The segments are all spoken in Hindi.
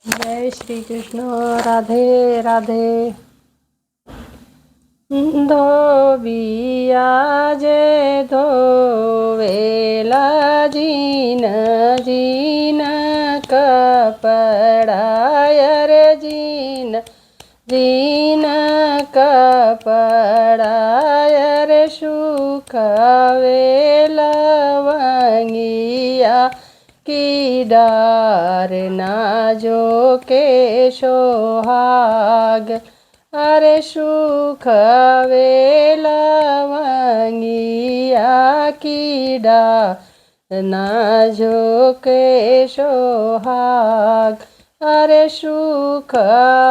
जय श्री कृष्ण। राधे राधे। धोबिया जे धोवेला जीन जीन कपड़ायर जीन जीन कपड़ायर सुखवेला वंगिया की डार नाजो के सोहाग। अरे सुख वेला वंगिया की डार नाजो के सोहाग। अरे सुख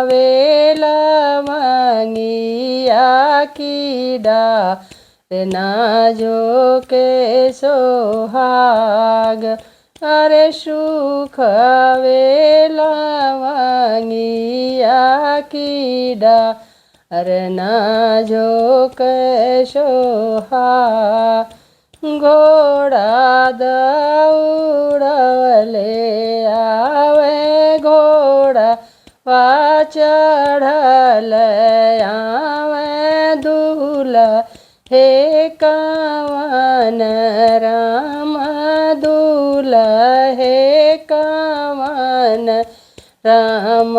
वेला वंगिया की डार नाजो के सोहाग। अरे सुख वेला वंगिया की डार नाजो के सोहाग। घोड़ा दौड़ले आवे घोड़ा वा चढ़ल आवे दूल्हा हे कवन राम दूल्हा हे कवन राम।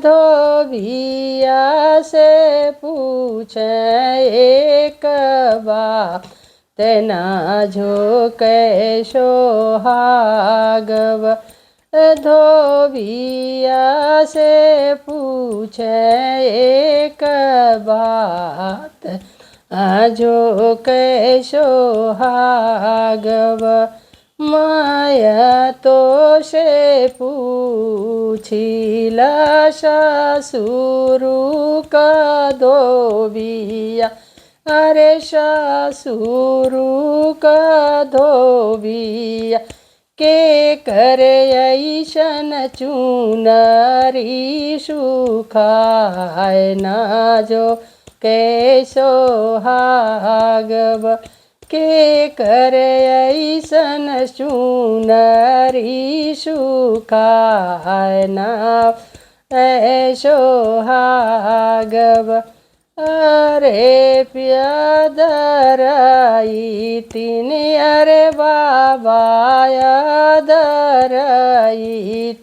धोबिया से पूछे एक बार तेना झोंके सोहागव। धोबिया से पूछे एक बात आजो के सोहागव। माया तो से पूछिला सासुरु का धोबिया। अरे सासुरु का धोबिया के करे ऐसन चुनरी सुखाए नाजो के सोहागव। के करे ऐसन चुनरी सुखाए ना सोहागव। अरे प्यादराई तीन अरे बाबा यादराई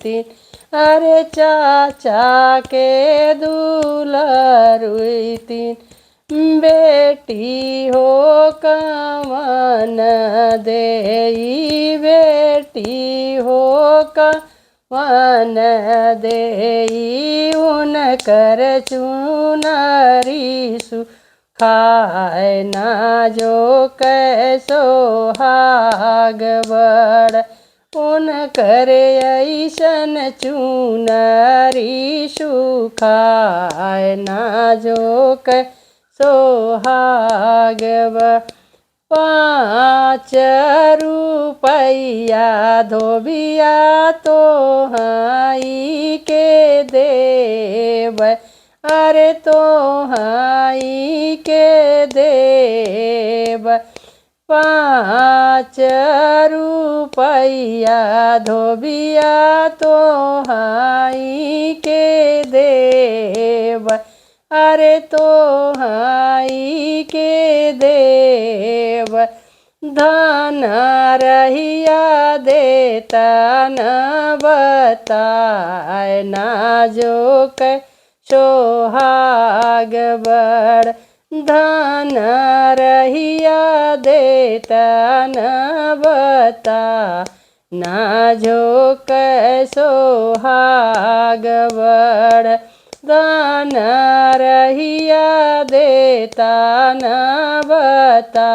तीन। अरे चाचा के दुलारुई तीन। बेटी हो कवन देई बेटी हो कवन देई। उनकर चुनरी सुखाए नाजो के सोहागवड़। उनकर ऐसन चुनरी सुखाए नाजो के सोहागव। 5 रुपया धोबिया तो हाई के देव। अरे तो हाई के देव। 5 रुपया धोबिया तो हाई के देव। अरे तो हाई के देव। धन रहिया देता न बताए नाजो के सोहागवड़। धन रहिया देता न बता नाजो के सोहागवड़। दान रहिया देता न बता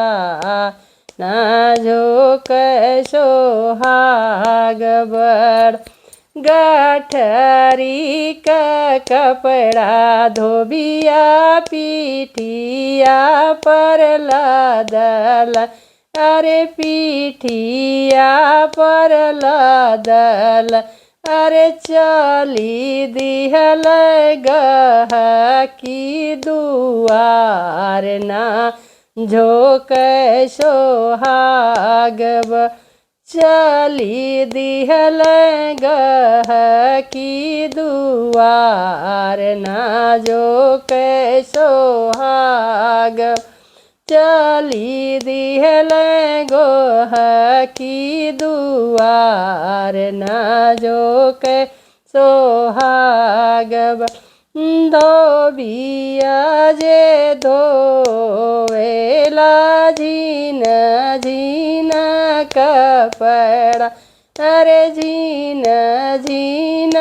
नाजो के सोहागवड़। गठरी का कपड़ा धोबिया पीठिया पर लादल। अरे पीठिया पर लादल। अरे चली दिहल गहकी दुआर ना झोंके सोहागव। चली दिहल गहकी दुआर ना जो कै सोहाग चली दिहल गोहकी दुआर ना जो कै सोहाग धोबिया जे धोवेला झीन झीन कपड़ा अरे झीन झीन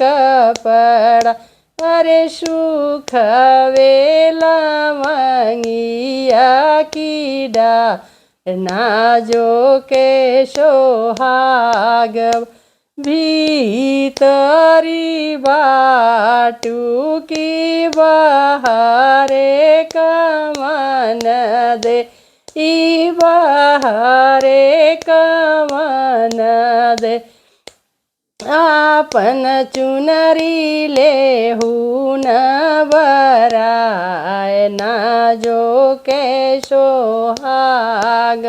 कपड़ा अरे सुखवेला मंगिया की डार ना जो के सोहाग भीतरी बाटू की बहारे कमन दे ई बहारे कमन दे आपन चुनरी लेहू न बराय ना जो के सोहाग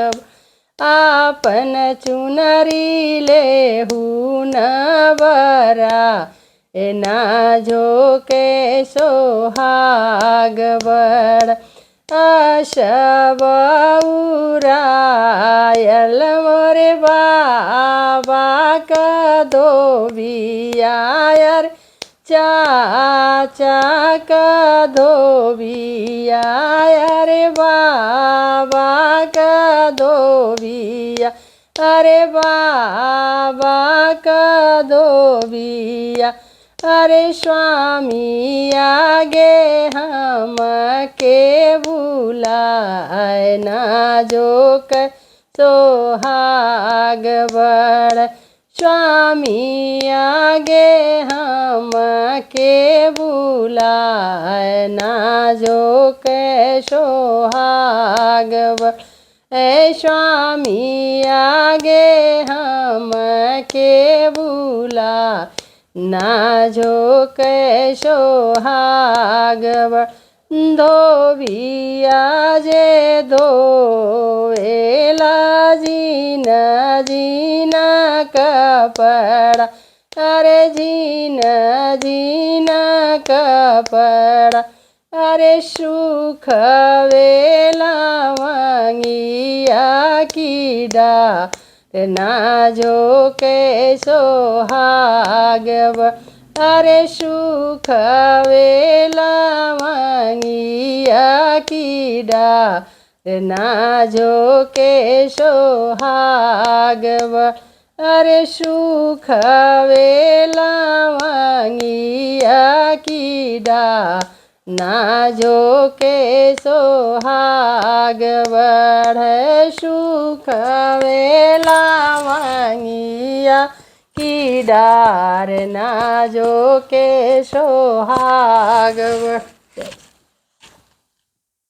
आपन चुनरी लेहू न बरा ना जो के सोहाग बड़ आशबउरायल मोरे बाबा का धोबियार चाचा का धोबिया अरे बाबा का धोबिया अरे बाबा का धोबिया अरे स्वामी आगे हम के बुलाए ना जो कै सोहाग बड़ स्वामी आगे हम के बुलाए ना जो कै सोहाग बड़ ऐ स्वामी आगे हम के बुला ना जो कै सोहाग बड़ धोबिया जे धोवेला झीन झीन कपड़ा अरे झीन झीन कपड़ा अरे सुखवेला मंगिया की डार ना जो के सोहाग अरे सुखवेला मंगिया की डार ना जो के सोहाग अरे सुखवेला मंगिया की डार ना जो के सोहाग बढ़े सुखवेला मंगिया की डार ना जो के सोहाग।